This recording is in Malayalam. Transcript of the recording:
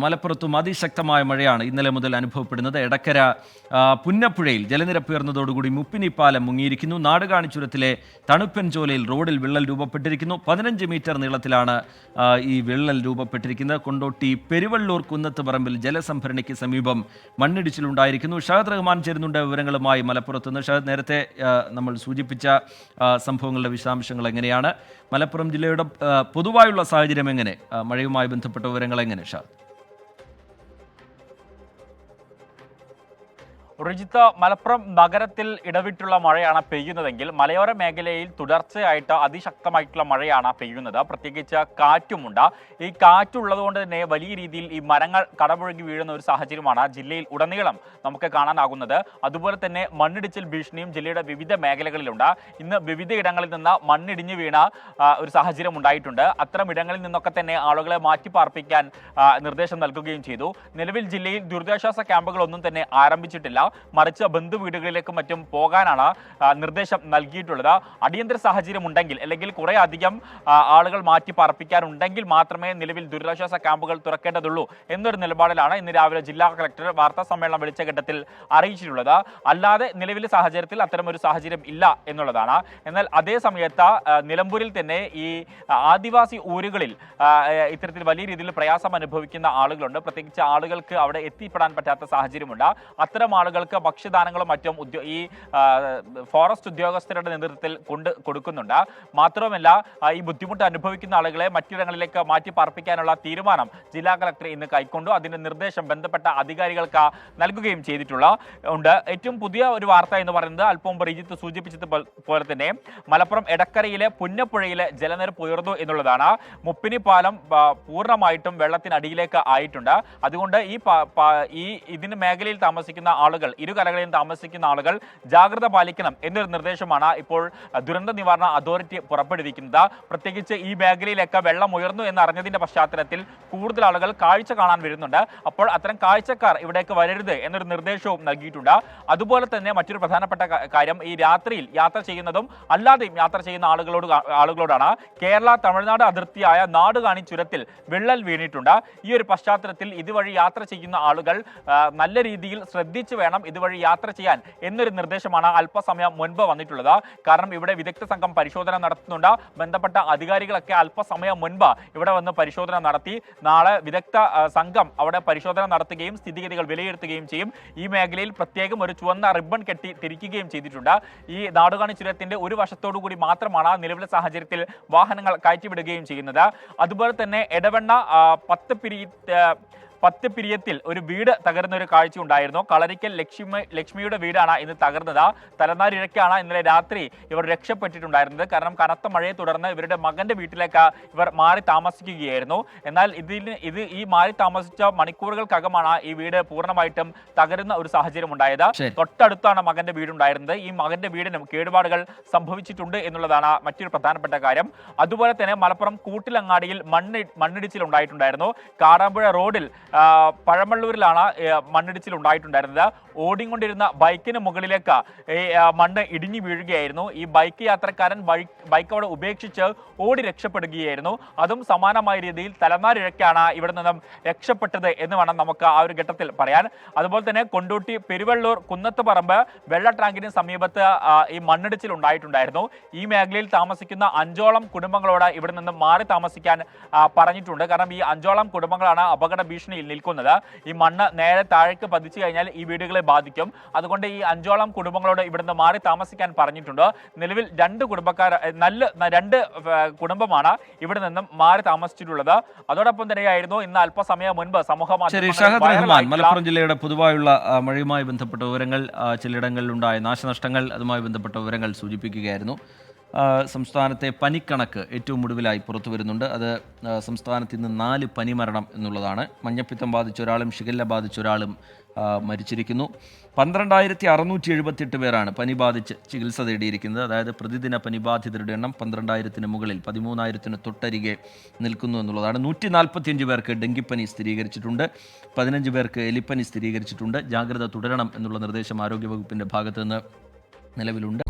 മലപ്പുറത്തും അതിശക്തമായ മഴയാണ് ഇന്നലെ മുതൽ അനുഭവപ്പെടുന്നത്. എടക്കര പുന്നപ്പുഴയിൽ ജലനിരപ്പ് ഉയർന്നതോടുകൂടി മുപ്പിനിപ്പാലം മുങ്ങിയിരിക്കുന്നു. നാടുകാണി ചുരത്തിലെ തണുപ്പൻ ചോലയിൽ റോഡിൽ വിള്ളൽ രൂപപ്പെട്ടിരിക്കുന്നു. 15 മീറ്റർ നീളത്തിലാണ് ഈ വിള്ളൽ രൂപപ്പെട്ടിരിക്കുന്നത്. കൊണ്ടോട്ടി പെരുവള്ളൂർ കുന്നത്ത് പറമ്പിൽ ജലസംഭരണിക്ക് സമീപം മണ്ണിടിച്ചിലുണ്ടായിരിക്കുന്നു. ഷഹദ് റഹ്മാൻ ചേരുന്നുണ്ട് വിവരങ്ങളുമായി മലപ്പുറത്ത് നിന്ന്. ഷഹദ്, നേരത്തെ നമ്മൾ സൂചിപ്പിച്ച സംഭവങ്ങളുടെ വിശദാംശങ്ങൾ എങ്ങനെയാണ്? മലപ്പുറം ജില്ലയുടെ പൊതുവായുള്ള സാഹചര്യം എങ്ങനെ? മഴയുമായി ബന്ധപ്പെട്ട വിവരങ്ങൾ എങ്ങനെ ഷഹദ്? റിജിത്ത്, മലപ്പുറം നഗരത്തിൽ ഇടവിട്ടുള്ള മഴയാണ് പെയ്യുന്നതെങ്കിൽ മലയോര മേഖലയിൽ തുടർച്ചയായിട്ട് അതിശക്തമായിട്ടുള്ള മഴയാണ് പെയ്യുന്നത്. പ്രത്യേകിച്ച് കാറ്റുമുണ്ട്. ഈ കാറ്റുള്ളതുകൊണ്ട് തന്നെ വലിയ രീതിയിൽ ഈ മരങ്ങൾ കടപുഴകി വീഴുന്ന ഒരു സാഹചര്യമാണ് ജില്ലയിൽ ഉടനീളം നമുക്ക് കാണാനാകുന്നത്. അതുപോലെ തന്നെ മണ്ണിടിച്ചിൽ ഭീഷണിയും ജില്ലയുടെ വിവിധ മേഖലകളിലുണ്ട്. ഇന്ന് വിവിധ ഇടങ്ങളിൽ നിന്ന് മണ്ണിടിഞ്ഞു വീണ ഒരു സാഹചര്യം ഉണ്ടായിട്ടുണ്ട്. അത്തരം ഇടങ്ങളിൽ നിന്നൊക്കെ തന്നെ ആളുകളെ മാറ്റിപ്പാർപ്പിക്കാൻ നിർദ്ദേശം നൽകുകയും ചെയ്തു. നിലവിൽ ജില്ലയിൽ ദുരിതാശ്വാസ ക്യാമ്പുകളൊന്നും തന്നെ ആരംഭിച്ചിട്ടില്ല. മറിച്ച് ബന്ധുവീടുകളിലേക്കും മറ്റും പോകാനാണ് നിർദ്ദേശം നൽകിയിട്ടുള്ളത്. അടിയന്തര സാഹചര്യം ഉണ്ടെങ്കിൽ അല്ലെങ്കിൽ കുറെ അധികം ആളുകൾ മാറ്റി പാർപ്പിക്കാനുണ്ടെങ്കിൽ മാത്രമേ നിലവിൽ ദുരിതാശ്വാസ ക്യാമ്പുകൾ തുറക്കേണ്ടതുള്ളൂ എന്നൊരു നിലപാടിലാണ് ഇന്ന് രാവിലെ ജില്ലാ കളക്ടർ വാർത്താ സമ്മേളനം വിളിച്ച ഘട്ടത്തിൽ അറിയിച്ചിട്ടുള്ളത്. അല്ലാതെ നിലവിലെ സാഹചര്യത്തിൽ അത്തരമൊരു സാഹചര്യം ഇല്ല എന്നുള്ളതാണ്. എന്നാൽ അതേ സമയത്ത് നിലമ്പൂരിൽ തന്നെ ഈ ആദിവാസി ഊരുകളിൽ ഇത്തരത്തിൽ വലിയ രീതിയിൽ പ്രയാസം അനുഭവിക്കുന്ന ആളുകളുണ്ട്. പ്രത്യേകിച്ച് ആളുകൾക്ക് അവിടെ എത്തിപ്പെടാൻ പറ്റാത്ത സാഹചര്യമുണ്ട്. അത്തരം ആളുകൾക്ക് ഭക്ഷ്യദാനങ്ങളും മറ്റും ഈ ഫോറസ്റ്റ് ഉദ്യോഗസ്ഥരുടെ നേതൃത്വത്തിൽ കൊടുക്കുന്നുണ്ട്. മാത്രവുമല്ല, ഈ ബുദ്ധിമുട്ട് അനുഭവിക്കുന്ന ആളുകളെ മറ്റിടങ്ങളിലേക്ക് മാറ്റി പാർപ്പിക്കാനുള്ള തീരുമാനം ജില്ലാ കളക്ടർ ഇന്ന് കൈക്കൊണ്ടു. അതിന്റെ നിർദ്ദേശം ബന്ധപ്പെട്ട അധികാരികൾക്ക് നൽകുകയും ഉണ്ട്. ഏറ്റവും പുതിയ ഒരു വാർത്ത എന്ന് പറയുന്നത് അല്പം റിജിത്ത് സൂചിപ്പിച്ചതുപോലെ തന്നെ മലപ്പുറം എടക്കരയിലെ പുന്നപ്പുഴയിലെ ജലനിരപ്പ് ഉയർന്നു എന്നുള്ളതാണ്. മുപ്പിനി പാലം പൂർണ്ണമായിട്ടും വെള്ളത്തിനടിയിലേക്ക് ആയിട്ടുണ്ട്. അതുകൊണ്ട് ഈ ഇതിന് മേഖലയിൽ താമസിക്കുന്ന ആളുകൾ, ഇരുകരകളിലും താമസിക്കുന്ന ആളുകൾ ജാഗ്രത പാലിക്കണം എന്നൊരു നിർദ്ദേശമാണ് ഇപ്പോൾ ദുരന്ത നിവാരണ അതോറിറ്റി പുറപ്പെടുവിക്കുന്നത്. പ്രത്യേകിച്ച് ഈ മേഖലയിലൊക്കെ വെള്ളം ഉയർന്നു എന്നറിഞ്ഞതിന്റെ പശ്ചാത്തലത്തിൽ കൂടുതൽ ആളുകൾ കാഴ്ച കാണാൻ വരുന്നുണ്ട്. അപ്പോൾ അത്തരം കാഴ്ചക്കാർ ഇവിടേക്ക് വരരുത് എന്നൊരു നിർദ്ദേശവും നൽകിയിട്ടുണ്ട്. അതുപോലെ തന്നെ മറ്റൊരു പ്രധാനപ്പെട്ട കാര്യം, ഈ രാത്രിയിൽ യാത്ര ചെയ്യുന്നതും അല്ലാതെയും യാത്ര ചെയ്യുന്ന ആളുകളോടാണ്. കേരള തമിഴ്നാട് അതിർത്തിയായ നാടുകാണി ചുരത്തിൽ വിള്ളൽ വീണിട്ടുണ്ട്. ഈ ഒരു പശ്ചാത്തലത്തിൽ ഇതുവഴി യാത്ര ചെയ്യുന്ന ആളുകൾ നല്ല രീതിയിൽ ശ്രദ്ധിച്ചു വേണം ഇതുവഴി യാത്ര ചെയ്യാൻ എന്നൊരു നിർദ്ദേശമാണ് അല്പസമയം മുൻപ് വന്നിട്ടുള്ളത്. കാരണം ഇവിടെ വിദഗ്ധ സംഘം പരിശോധന നടത്തുന്നുണ്ട്. ബന്ധപ്പെട്ട അധികാരികളൊക്കെ അല്പസമയം മുൻപ് ഇവിടെ വന്ന് പരിശോധന നടത്തി. നാളെ വിദഗ്ധ സംഘം അവിടെ പരിശോധന നടത്തുകയും സ്ഥിതിഗതികൾ വിലയിരുത്തുകയും ചെയ്യും. ഈ മേഖലയിൽ പ്രത്യേകം ഒരു ചുവന്ന റിബൺ കെട്ടി തിരിക്കുകയും ചെയ്തിട്ടുണ്ട്. ഈ നാടുകാണി ചുരത്തിന്റെ ഒരു വശത്തോടു കൂടി മാത്രമാണ് നിലവിലെ സാഹചര്യത്തിൽ വാഹനങ്ങൾ കയറ്റിവിടുകയും ചെയ്യുന്നത്. അതുപോലെ തന്നെ എടവണ്ണ പത്തുപിരിയത്തിൽ ഒരു വീട് തകർന്ന ഒരു കാഴ്ച ഉണ്ടായിരുന്നു. കളരിക്കൽ ലക്ഷ്മിയുടെ വീടാണ് ഇന്ന് തകർന്നത്. തലനാരിഴയ്ക്കാണ് ഇന്നലെ രാത്രി ഇവർ രക്ഷപ്പെട്ടിട്ടുണ്ടായിരുന്നത്. കാരണം കനത്ത മഴയെ തുടർന്ന് ഇവരുടെ മകന്റെ വീട്ടിലേക്ക് ഇവർ മാറി താമസിക്കുകയായിരുന്നു. എന്നാൽ ഈ മാറി താമസിച്ച മണിക്കൂറുകൾക്കകമാണ് ഈ വീട് പൂർണ്ണമായിട്ടും തകരുന്ന ഒരു സാഹചര്യം ഉണ്ടായത്. തൊട്ടടുത്താണ് മകന്റെ വീടുണ്ടായിരുന്നത്. ഈ മകന്റെ വീടിനും കേടുപാടുകൾ സംഭവിച്ചിട്ടുണ്ട് എന്നുള്ളതാണ് മറ്റൊരു പ്രധാനപ്പെട്ട കാര്യം. അതുപോലെ തന്നെ മലപ്പുറം കൂട്ടിലങ്ങാടിയിൽ മണ്ണിടിച്ചിൽ ഉണ്ടായിട്ടുണ്ടായിരുന്നു. കാടാമ്പുഴ റോഡിൽ പഴമള്ളൂരിലാണ് മണ്ണിടിച്ചിൽ ഉണ്ടായിട്ടുണ്ടായിരുന്നത്. ഓടിക്കൊണ്ടിരുന്ന ബൈക്കിന് മുകളിലേക്ക് ഈ മണ്ണ് ഇടിഞ്ഞു വീഴുകയായിരുന്നു. ഈ ബൈക്ക് യാത്രക്കാരൻ ബൈക്ക് അവിടെ ഉപേക്ഷിച്ച് ഓടി രക്ഷപ്പെടുകയായിരുന്നു. അതും സമാനമായ രീതിയിൽ തലനാരിഴയ്ക്കാണ് ഇവിടെ നിന്നും രക്ഷപ്പെട്ടത് എന്ന് വേണം നമുക്ക് ആ ഒരു ഘട്ടത്തിൽ പറയാൻ. അതുപോലെ തന്നെ കൊണ്ടോട്ടി പെരുവള്ളൂർ കുന്നത്ത് പറമ്പ് വെള്ള ടാങ്കിന് സമീപത്ത് ഈ മണ്ണിടിച്ചിൽ ഉണ്ടായിട്ടുണ്ടായിരുന്നു. ഈ മേഖലയിൽ താമസിക്കുന്ന 5ഓളം കുടുംബങ്ങളോട് ഇവിടെ നിന്നും മാറി താമസിക്കാൻ പറഞ്ഞിട്ടുണ്ട്. കാരണം ഈ 5ഓളം കുടുംബങ്ങളാണ് അപകട ഭീഷണിയിൽ നിൽക്കുന്നത്. ഈ മണ്ണ് നേരെ താഴേക്ക് പതിച്ചു കഴിഞ്ഞാൽ ഈ വീടുകളെ ബാധിക്കും. അതുകൊണ്ട് ഈ 5ഓളം കുടുംബങ്ങളോട് ഇവിടുന്ന് മാറി താമസിക്കാൻ പറഞ്ഞിട്ടുണ്ട്. നിലവിൽ 2 കുടുംബമാണ് ഇവിടെ നിന്നും മാറി താമസിച്ചിട്ടുള്ളത്. അതോടൊപ്പം തന്നെയായിരുന്നു ഇന്ന് അല്പസമയം മുൻപ് മലപ്പുറം ജില്ലയുടെ പൊതുവായുള്ള മഴയുമായി ബന്ധപ്പെട്ട വിവരങ്ങൾ, ചിലയിടങ്ങളിലുണ്ടായ നാശനഷ്ടങ്ങൾ, അതുമായി ബന്ധപ്പെട്ട വിവരങ്ങൾ സൂചിപ്പിക്കുകയായിരുന്നു. സംസ്ഥാനത്തെ പനിക്കണക്ക് ഏറ്റവും ഒടുവിലായി പുറത്തു വരുന്നുണ്ട്. അത് സംസ്ഥാനത്ത് ഇന്ന് 4 പനിമരണം എന്നുള്ളതാണ്. മഞ്ഞപ്പിത്തം ബാധിച്ച ഒരാളും ഷിഗല്ല ബാധിച്ച ഒരാളും മരിച്ചിരിക്കുന്നു. 12,678 പേരാണ് പനി ബാധിച്ച് ചികിത്സ തേടിയിരിക്കുന്നത്. അതായത് പ്രതിദിന പനിബാധിതരുടെ എണ്ണം 12,000-ന് മുകളിൽ, 13,000-ന് തൊട്ടരികെ നിൽക്കുന്നു എന്നുള്ളതാണ്. 145 പേർക്ക് ഡെങ്കിപ്പനി സ്ഥിരീകരിച്ചിട്ടുണ്ട്. 15 പേർക്ക് എലിപ്പനി സ്ഥിരീകരിച്ചിട്ടുണ്ട്. ജാഗ്രത തുടരണം എന്നുള്ള നിർദ്ദേശം ആരോഗ്യവകുപ്പിൻ്റെ ഭാഗത്തു നിന്ന് നിലവിലുണ്ട്.